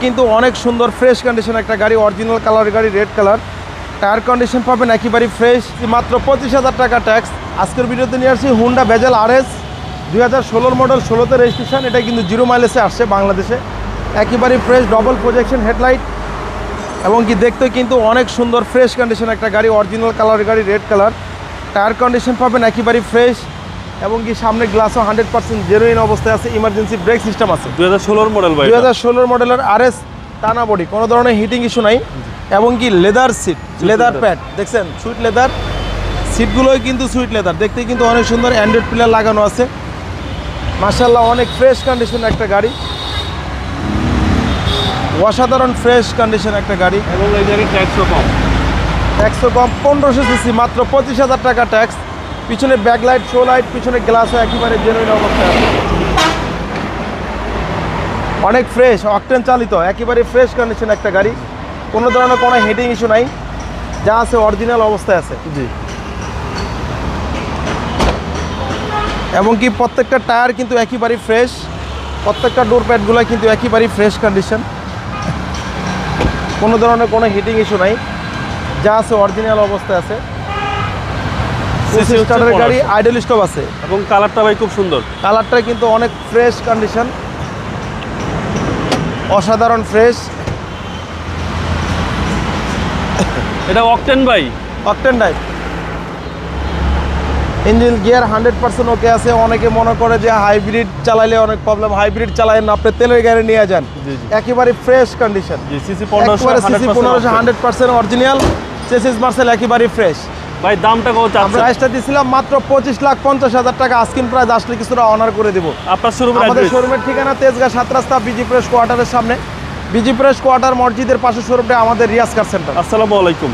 কিন্তু অনেক সুন্দর ফ্রেশ কন্ডিশন একটা গাড়ি, অরিজিনাল কালার গাড়ি, রেড কালার। টায়ার কন্ডিশন পাবেন একেবারে ফ্রেশ, মাত্র 25,000 টাকা ট্যাক্স। আজকের ভিডিওতে নিয়ে আসছি হুন্ডা ভেজেল RS 2016 মডেল, 16তে রেজিস্ট্রেশন। এটা কিন্তু 0 মাইলেজে আসছে বাংলাদেশে। একেবারে ফ্রেশ, ডবল প্রজেকশন হেডলাইট এবং কি দেখতে কিন্তু অনেক সুন্দর ফ্রেশ কন্ডিশন একটা গাড়ি, অরিজিনাল কালার গাড়ি, রেড কালার। টায়ার কন্ডিশন পাবেন একেবারে ফ্রেশ এবং কি সামনে গ্লাসও 100% জেনুইন অবস্থায় আছে। ইমার্জেন্সি ব্রেক সিস্টেম আছে। 2016 মডেল ভাই, 2016 মডেলের RS টানা বডি, কোনো ধরনের হিটিং ইস্যু নাই এবং কি লেদার সিট, লেদার প্যাড দেখছেন, সুইট লেদার। সিটগুলোই কিন্তু সুইট লেদার, দেখতে কিন্তু অনেক সুন্দর। অ্যান্ড্রয়েড প্লেয়ার লাগানো আছে, মাশাআল্লাহ অনেক ফ্রেশ কন্ডিশন একটা গাড়ি, অসাধারণ ফ্রেশ কন্ডিশন একটা গাড়ি। এবং এই জায়গায় ট্যাক্সও কম, 1500 সিসি, মাত্র 25,000 টাকা ট্যাক্স। পিছনে ব্যাকলাইট, শো লাইট, পিছনে গ্লাসও একেবারে জেনুইন অবস্থায় আছে। অনেক ফ্রেশ, অকটেন চালিত, একেবারে ফ্রেশ কন্ডিশন একটা গাড়ি, কোনো ধরনের কোনো হিটিং ইস্যু নাই, যা আছে অরিজিনাল অবস্থায় আছে। জি। এবং কি প্রত্যেকটা টায়ার কিন্তু একেবারে ফ্রেশ, প্রত্যেকটা ডোর প্যাডগুলো কিন্তু একেবারে ফ্রেশ কন্ডিশন, কোনো ধরনের কোনো হিটিং ইস্যু নাই, যা আছে অরিজিনাল অবস্থায় আছে। স্টারের গাড়ি, আইডল স্টপ আছে এবং কালারটা ভাই খুব সুন্দর। কালারটা কিন্তু অনেক ফ্রেশ কন্ডিশন, অসাধারণ ফ্রেশ। এটা অকটেন ভাই, অকটেন টাইপ ইঞ্জিন, গিয়ার 100% ওকে আছে। অনেকে মনে করে যে হাইব্রিড চালাইলে অনেক প্রবলেম, হাইব্রিড চালায় না, আপনি তেলের গাড়ি নিয়ে যান। একেবারে ফ্রেশ কন্ডিশন। জি, সিসি 1500 100% অরিজিনাল, চেসিস মার্সেল একেবারে ফ্রেশ। ভাই দামটা কত চাচ্ছেন? আমরা প্রাইসটা দিছিলাম মাত্র 25,50,000 টাকা। আস্কিং প্রাইস আসলে কিছুটা অনার করে দেব। আপনার শোরুমের আমাদের শোরুমের ঠিকানা তেজগাঁ 7 রাস্তা, বিজি প্রেস কোয়ার্টারের সামনে, বিজি প্রেস কোয়ার্টার মসজিদের পাশে শোরুমটা আমাদের রিয়াজ কার সেন্টার। আসসালামু আলাইকুম।